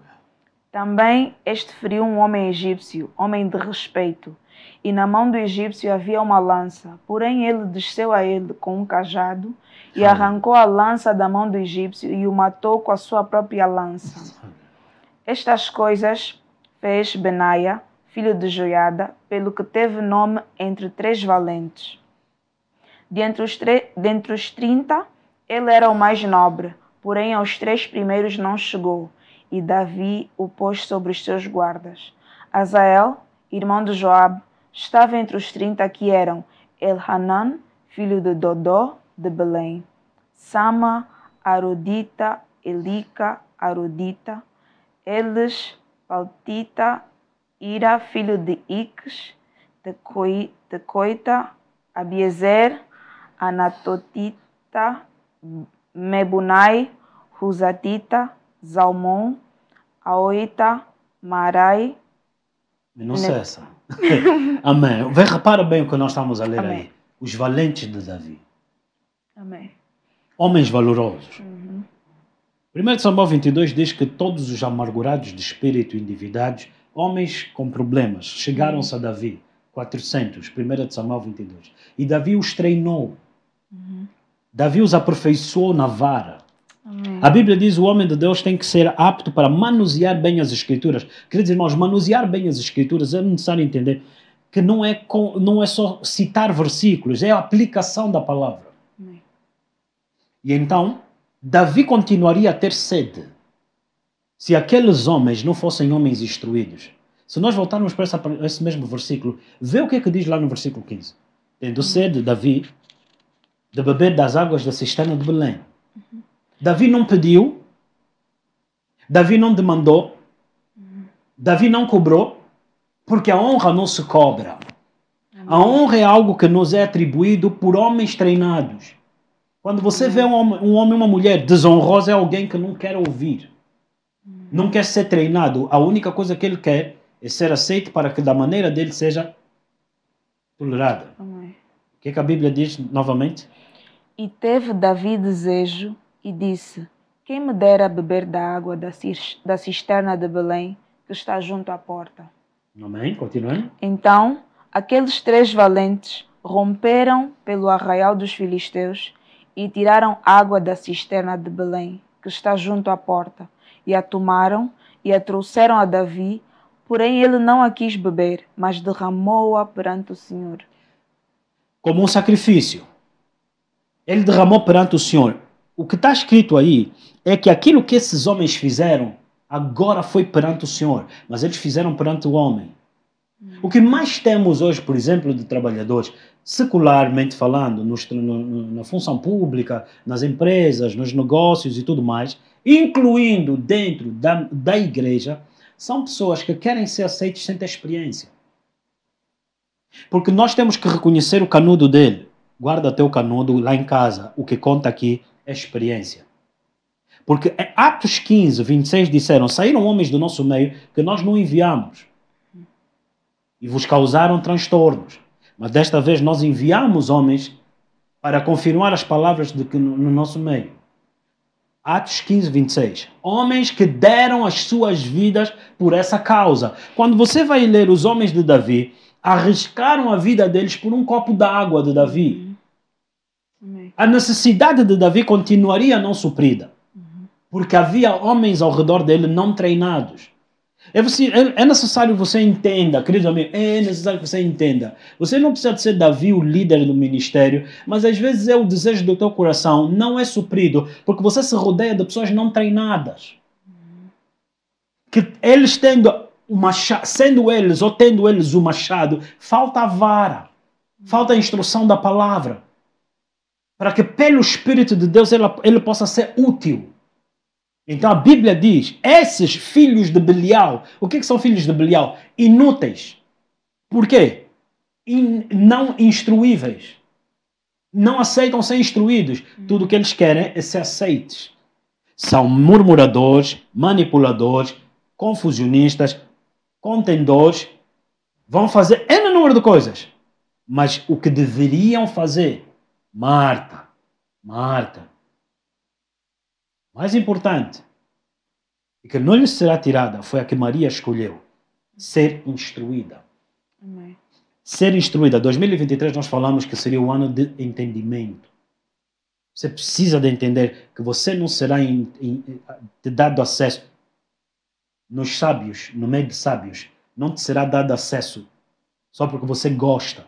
Também este feriu um homem egípcio, homem de respeito, e na mão do egípcio havia uma lança. Porém ele desceu a ele com um cajado e arrancou a lança da mão do egípcio e o matou com a sua própria lança. Estas coisas fez Benaia, filho de Joiada, pelo que teve nome entre 3 valentes. Dentre os 30, ele era o mais nobre, porém aos 3 primeiros não chegou, e Davi o pôs sobre os seus guardas. Azael, irmão de Joabe, estava entre os 30 que eram Elhanan, filho de Dodó, de Belém, Sama, Arodita, Elica, Arodita, Eles, Paltita, Ira, filho de Iques, Tecoita, Abiezer, Anatotita, Mebunai, Husatita, Zalmon, Aoita, Marai. Não cessa. Amém. Repara bem o que nós estamos a ler. Amém. Aí. Os valentes de Davi. Amém. Homens valorosos. 1 Samuel 22 diz que todos os amargurados de espírito e endividados, homens com problemas, chegaram-se a Davi. 400, 1 Samuel 22. E Davi os treinou. Davi os aperfeiçoou na vara. A Bíblia diz que o homem de Deus tem que ser apto para manusear bem as Escrituras. Queridos irmãos, manusear bem as Escrituras é necessário entender que não é só citar versículos, é a aplicação da palavra. E então, Davi continuaria a ter sede se aqueles homens não fossem homens instruídos. Se nós voltarmos para esse mesmo versículo, vê o que é que diz lá no versículo 15. Tendo sede, Davi, de beber das águas da cisterna de Belém. Davi não pediu, Davi não demandou, Davi não cobrou, porque a honra não se cobra. A honra é algo que nos é atribuído por homens treinados. Quando você vê um homem e uma mulher desonrosa, é alguém que não quer ouvir. Não quer ser treinado. A única coisa que ele quer é ser aceito para que da maneira dele seja tolerada. O que é que a Bíblia diz novamente? E teve Davi desejo e disse: quem me dera beber da água da cisterna de Belém, que está junto à porta. Amém. Continuando. Então, aqueles 3 valentes romperam pelo arraial dos filisteus e tiraram água da cisterna de Belém, que está junto à porta, e a tomaram e a trouxeram a Davi, porém ele não a quis beber, mas derramou-a perante o Senhor. Como um sacrifício. Ele derramou perante o Senhor. O que está escrito aí é que aquilo que esses homens fizeram agora foi perante o Senhor, mas eles fizeram perante o homem. O que mais temos hoje, por exemplo, de trabalhadores, secularmente falando, na função pública, nas empresas, nos negócios e tudo mais, incluindo dentro da igreja, são pessoas que querem ser aceitos sem ter experiência. Porque nós temos que reconhecer o canudo dele. Guarda teu canudo lá em casa. O que conta aqui é experiência. Porque em Atos 15, 26 disseram: saíram homens do nosso meio que nós não enviamos e vos causaram transtornos. Mas desta vez nós enviamos homens para confirmar as palavras no nosso meio. Atos 15, 26. Homens que deram as suas vidas por essa causa. Quando você vai ler os homens de Davi, arriscaram a vida deles por um copo d'água de Davi. Amém. A necessidade de Davi continuaria não suprida, porque havia homens ao redor dele não treinados. É necessário que você entenda, querido amigo, é necessário que você entenda. Você não precisa de ser Davi, o líder do ministério, mas às vezes é o desejo do teu coração, não é suprido, porque você se rodeia de pessoas não treinadas. Que eles tendo o machado, sendo eles ou tendo eles o machado, falta a vara, falta a instrução da palavra, para que pelo Espírito de Deus ele possa ser útil. Então a Bíblia diz, esses filhos de Belial, o que são filhos de Belial? Inúteis. Por quê? Não instruíveis. Não aceitam ser instruídos. Tudo o que eles querem é ser aceites. São murmuradores, manipuladores, confusionistas, contendores. Vão fazer N número de coisas. Mas o que deveriam fazer, Marta, mais importante, e que não lhe será tirada, foi a que Maria escolheu. Ser instruída. Amém. Ser instruída. 2023 nós falamos que seria o ano de entendimento. Você precisa de entender que você não será te dado acesso nos sábios, no meio de sábios. Não te será dado acesso só porque você gosta.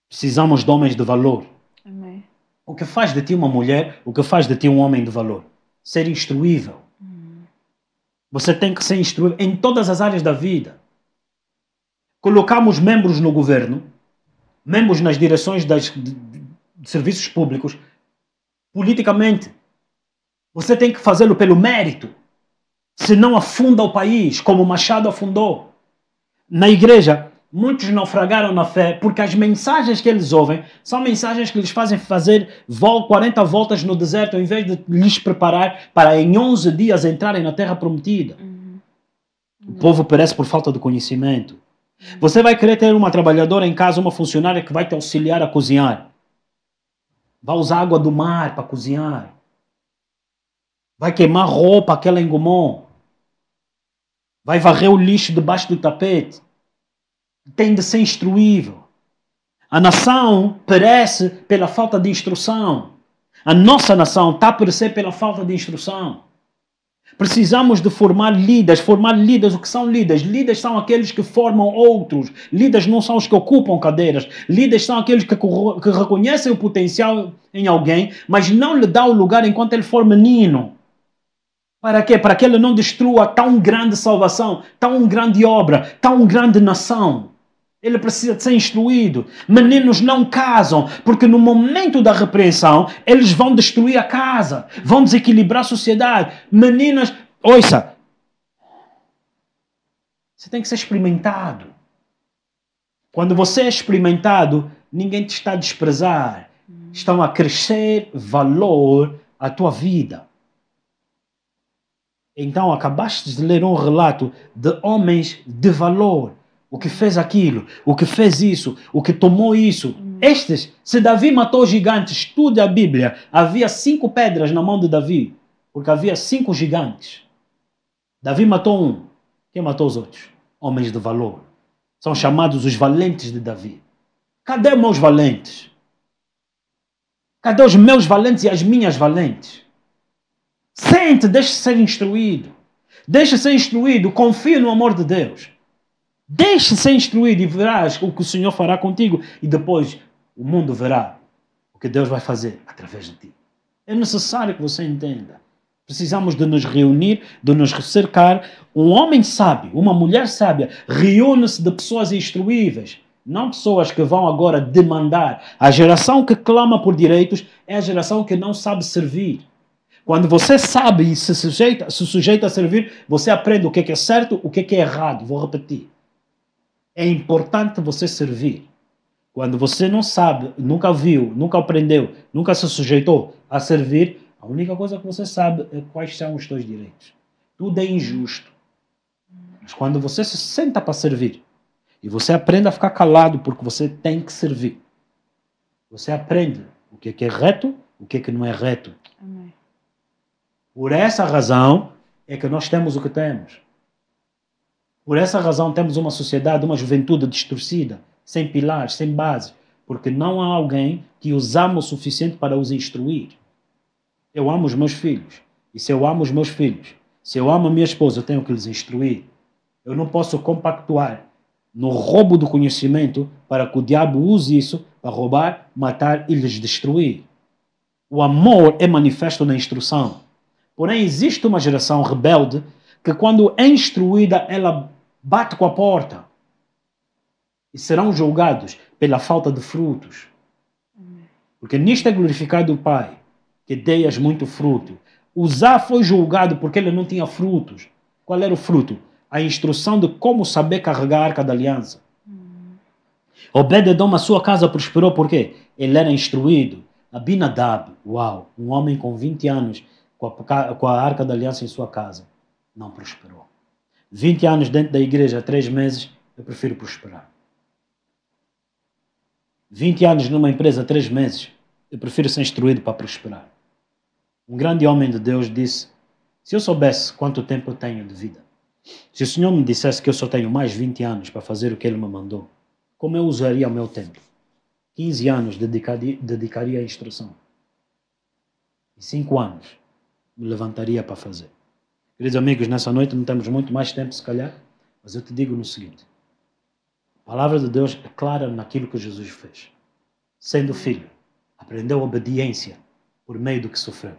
Precisamos de homens de valor. Amém. O que faz de ti uma mulher, o que faz de ti um homem de valor? Ser instruível. Você tem que ser instruível em todas as áreas da vida. Colocamos membros no governo, membros nas direções de serviços públicos, politicamente. Você tem que fazê-lo pelo mérito. Senão afunda o país, como Machado afundou. Na igreja, muitos naufragaram na fé porque as mensagens que eles ouvem são mensagens que lhes fazem fazer 40 voltas no deserto em vez de lhes preparar para em 11 dias entrarem na terra prometida. O povo perece por falta de conhecimento. Você vai querer ter uma trabalhadora em casa, uma funcionária que vai te auxiliar a cozinhar. Vai usar água do mar para cozinhar. Vai queimar roupa que ela engomou. Vai varrer o lixo debaixo do tapete. Tem de ser instruível. A nação perece pela falta de instrução. A nossa nação está a perecer pela falta de instrução. Precisamos de formar líderes. Formar líderes, o que são líderes? Líderes são aqueles que formam outros. Líderes não são os que ocupam cadeiras. Líderes são aqueles que reconhecem o potencial em alguém, mas não lhe dão o lugar enquanto ele for menino. Para quê? Para que ele não destrua tão grande salvação, tão grande obra, tão grande nação. Ele precisa de ser instruído. Meninos não casam, porque no momento da repreensão, eles vão destruir a casa, vão desequilibrar a sociedade. Meninas, ouça, você tem que ser experimentado. Quando você é experimentado, ninguém te está a desprezar. Estão a crescer valor à tua vida. Então, acabaste de ler um relato de homens de valor. O que fez aquilo, o que fez isso, o que tomou isso. Estes, se Davi matou gigantes, estude a Bíblia. Havia 5 pedras na mão de Davi, porque havia 5 gigantes. Davi matou um. Quem matou os outros? Homens de valor. São chamados os valentes de Davi. Cadê os meus valentes? Cadê os meus valentes e as minhas valentes? Sente, deixe ser instruído. Deixe ser instruído, confie no amor de Deus. Deixe ser instruído e verás o que o Senhor fará contigo. E depois o mundo verá o que Deus vai fazer através de ti. É necessário que você entenda. Precisamos de nos reunir, de nos cercar. Um homem sábio, uma mulher sábia, reúne-se de pessoas instruíveis. Não pessoas que vão agora demandar. A geração que clama por direitos é a geração que não sabe servir. Quando você sabe e se sujeita a servir, você aprende o que é certo, o que é errado. Vou repetir. É importante você servir. Quando você não sabe, nunca viu, nunca aprendeu, nunca se sujeitou a servir, a única coisa que você sabe é quais são os teus direitos. Tudo é injusto. Mas quando você se senta para servir, e você aprende a ficar calado porque você tem que servir, você aprende o que é reto, o que não é reto. Amém. Por essa razão é que nós temos o que temos. Por essa razão temos uma sociedade, uma juventude distorcida, sem pilares, sem bases, porque não há alguém que os ama o suficiente para os instruir. Eu amo os meus filhos. E se eu amo os meus filhos, se eu amo a minha esposa, eu tenho que lhes instruir. Eu não posso compactuar no roubo do conhecimento para que o diabo use isso para roubar, matar e lhes destruir. O amor é manifesto na instrução. Porém, existe uma geração rebelde que, quando é instruída, ela bate com a porta. E serão julgados pela falta de frutos. Porque nisto é glorificado o Pai, que deias muito fruto. Uzá foi julgado porque ele não tinha frutos. Qual era o fruto? A instrução de como saber carregar a arca da aliança. Obed-edom, a sua casa prosperou porque ele era instruído. Abinadab, uau, um homem com 20 anos com a arca da aliança em sua casa, não prosperou. 20 anos dentro da igreja, 3 meses, eu prefiro prosperar. 20 anos numa empresa, 3 meses, eu prefiro ser instruído para prosperar. Um grande homem de Deus disse, se eu soubesse quanto tempo eu tenho de vida, se o Senhor me dissesse que eu só tenho mais 20 anos para fazer o que Ele me mandou, como eu usaria o meu tempo? 15 anos dedicaria à instrução. E 5 anos me levantaria para fazer. Queridos amigos, nessa noite não temos muito mais tempo, se calhar, mas eu te digo no seguinte. A palavra de Deus é clara naquilo que Jesus fez. Sendo filho, aprendeu obediência por meio do que sofreu.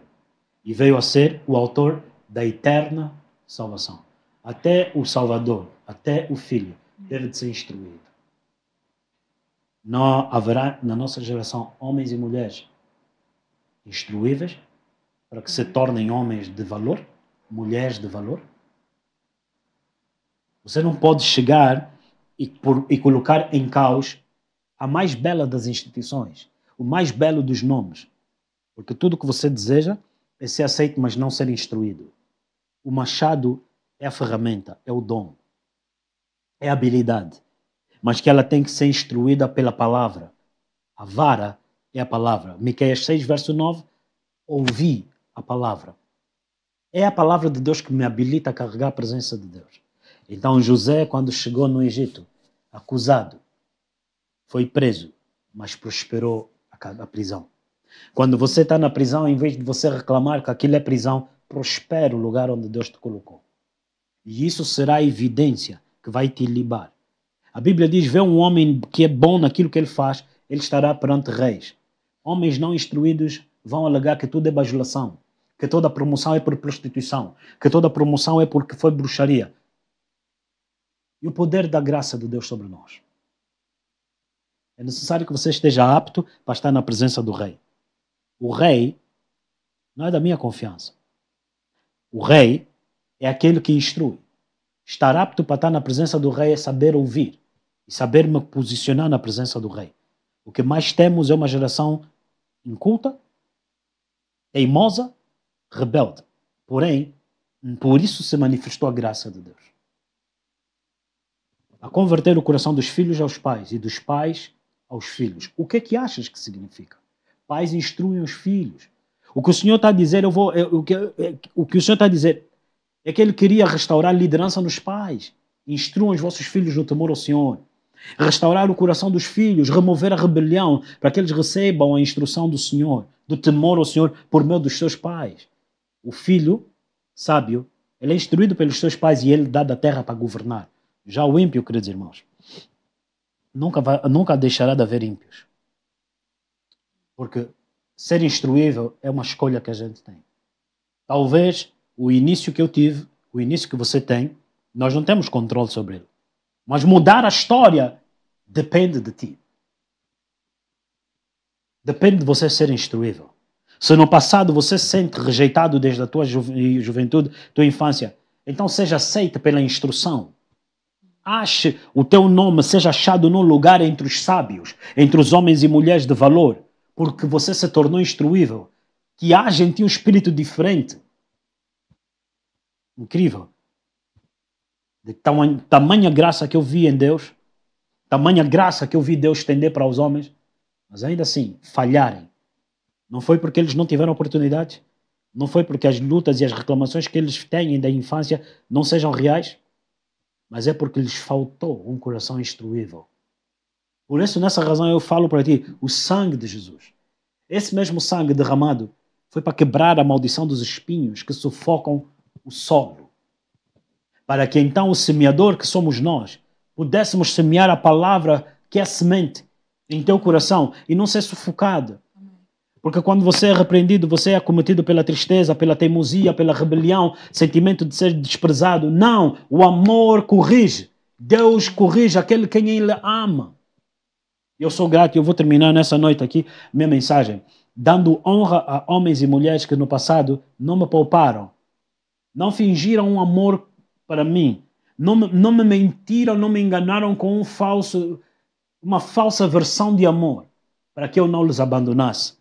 E veio a ser o autor da eterna salvação. Até o Salvador, até o Filho, deve de ser instruído. Não haverá na nossa geração homens e mulheres instruíveis para que se tornem homens de valor, mulheres de valor. Você não pode chegar e colocar em caos a mais bela das instituições, o mais belo dos nomes, porque tudo o que você deseja é ser aceito, mas não ser instruído. O machado é a ferramenta, é o dom, é a habilidade, mas que ela tem que ser instruída pela palavra. A vara é a palavra. Miqueias 6, verso 9, ouvi a palavra. É a palavra de Deus que me habilita a carregar a presença de Deus. Então José, quando chegou no Egito, acusado, foi preso, mas prosperou a prisão. Quando você está na prisão, em vez de você reclamar que aquilo é prisão, prospera o lugar onde Deus te colocou. E isso será a evidência que vai te libar. A Bíblia diz, vê um homem que é bom naquilo que ele faz, ele estará perante reis. Homens não instruídos vão alegar que tudo é bajulação, que toda promoção é por prostituição, que toda promoção é porque foi bruxaria. E o poder da graça de Deus sobre nós. É necessário que você esteja apto para estar na presença do rei. O rei não é da minha confiança. O rei é aquele que instrui. Estar apto para estar na presença do rei é saber ouvir e saber me posicionar na presença do rei. O que mais temos é uma geração inculta, teimosa, rebelde. Porém, por isso se manifestou a graça de Deus. A converter o coração dos filhos aos pais e dos pais aos filhos. O que é que achas que significa? Pais instruem os filhos. O que o Senhor está a dizer, o que o Senhor está a dizer é que Ele queria restaurar a liderança nos pais. Instruam os vossos filhos no temor ao Senhor. Restaurar o coração dos filhos, remover a rebelião, para que eles recebam a instrução do Senhor, do temor ao Senhor, por meio dos seus pais. O filho sábio, ele é instruído pelos seus pais e ele dá da terra para governar. Já o ímpio, queridos irmãos, nunca deixará de haver ímpios. Porque ser instruível é uma escolha que a gente tem. Talvez o início que eu tive, o início que você tem, nós não temos controle sobre ele. Mas mudar a história depende de ti. Depende de você ser instruível. Se no passado você se sente rejeitado desde a tua juventude, tua infância, então seja aceito pela instrução. Ache o teu nome, seja achado num lugar entre os sábios, entre os homens e mulheres de valor, porque você se tornou instruível. Que haja em ti um espírito diferente. Incrível. De tamanha graça que eu vi em Deus, tamanha graça que eu vi Deus estender para os homens, mas ainda assim falharem. Não foi porque eles não tiveram oportunidade? Não foi porque as lutas e as reclamações que eles têm da infância não sejam reais? mas é porque lhes faltou um coração instruível. Por isso, nessa razão, eu falo para ti, o sangue de Jesus. Esse mesmo sangue derramado foi para quebrar a maldição dos espinhos que sufocam o solo. Para que então o semeador, que somos nós, pudéssemos semear a palavra que é a semente em teu coração e não ser sufocado. Porque quando você é repreendido, você é acometido pela tristeza, pela teimosia, pela rebelião, sentimento de ser desprezado. Não, o amor corrige. Deus corrige aquele quem Ele ama. Eu sou grato e eu vou terminar nessa noite aqui minha mensagem, dando honra a homens e mulheres que no passado não me pouparam, não fingiram um amor para mim, não me mentiram, não me enganaram com uma falsa versão de amor, para que eu não lhes abandonasse.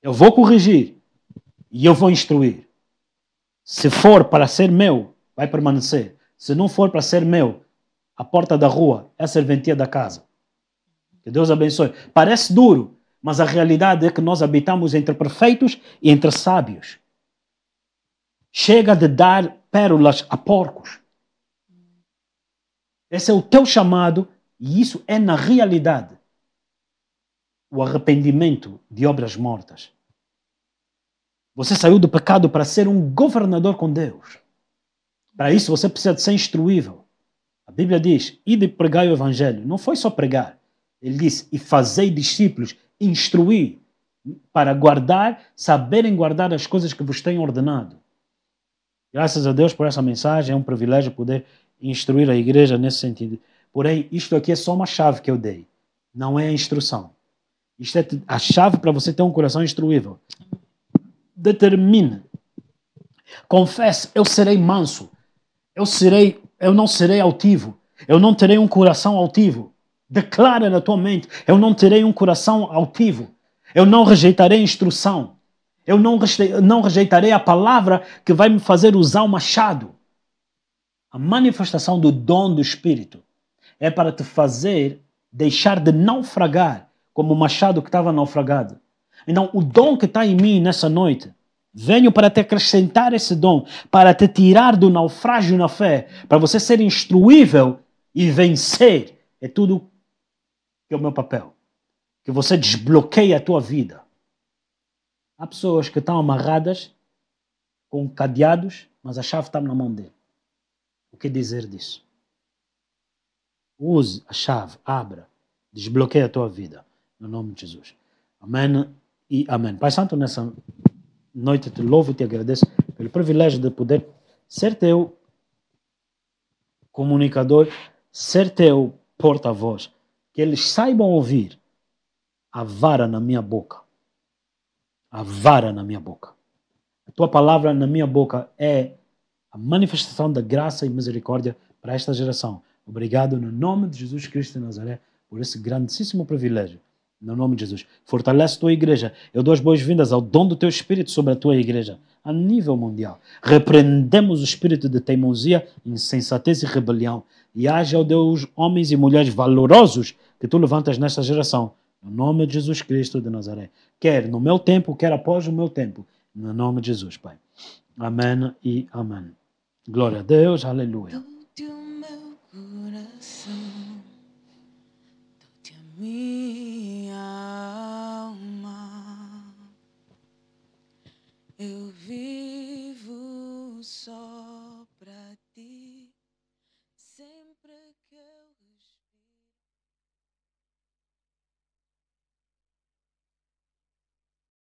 Eu vou corrigir e eu vou instruir. Se for para ser meu, vai permanecer. Se não for para ser meu, a porta da rua é a serventia da casa. Que Deus abençoe. Parece duro, mas a realidade é que nós habitamos entre perfeitos e entre sábios. Chega de dar pérolas a porcos. Esse é o teu chamado e isso é, na realidade, o arrependimento de obras mortas. Você saiu do pecado para ser um governador com Deus. Para isso você precisa de ser instruível. A Bíblia diz, ide pregar o evangelho. Não foi só pregar. Ele disse, e fazei discípulos, instruir, para guardar, saberem guardar as coisas que vos tenho ordenado. Graças a Deus por essa mensagem, é um privilégio poder instruir a igreja nesse sentido. Porém, isto aqui é só uma chave que eu dei. Não é a instrução. Isto é a chave para você ter um coração instruível. Determine. Confesse, eu serei manso. Eu não serei altivo. Eu não terei um coração altivo. Declara na tua mente, eu não terei um coração altivo. Eu não rejeitarei a instrução. Eu não rejeitarei a palavra que vai me fazer usar o machado. A manifestação do dom do Espírito é para te fazer deixar de naufragar como o machado que estava naufragado. Então, o dom que está em mim nessa noite, venho para te acrescentar esse dom, para te tirar do naufrágio na fé, para você ser instruível e vencer. É tudo que é o meu papel. Que você desbloqueie a tua vida. Há pessoas que estão amarradas com cadeados, mas a chave está na mão dele. O que dizer disso? Use a chave, abra, desbloqueie a tua vida. No nome de Jesus. Amém e amém. Pai Santo, nessa noite te louvo e te agradeço pelo privilégio de poder ser teu comunicador, ser teu porta-voz. Que eles saibam ouvir a vara na minha boca. A vara na minha boca. A tua palavra na minha boca é a manifestação da graça e misericórdia para esta geração. Obrigado no nome de Jesus Cristo de Nazaré por esse grandíssimo privilégio. No nome de Jesus. Fortalece a tua igreja. Eu dou as boas-vindas ao dom do teu Espírito sobre a tua igreja a nível mundial. Repreendemos o espírito de teimosia, insensatez e rebelião. E haja, ó Deus, homens e mulheres valorosos que tu levantas nesta geração. No nome de Jesus Cristo de Nazaré. Quer no meu tempo, quer após o meu tempo. No nome de Jesus, Pai. Amém e amém. Glória a Deus. Aleluia.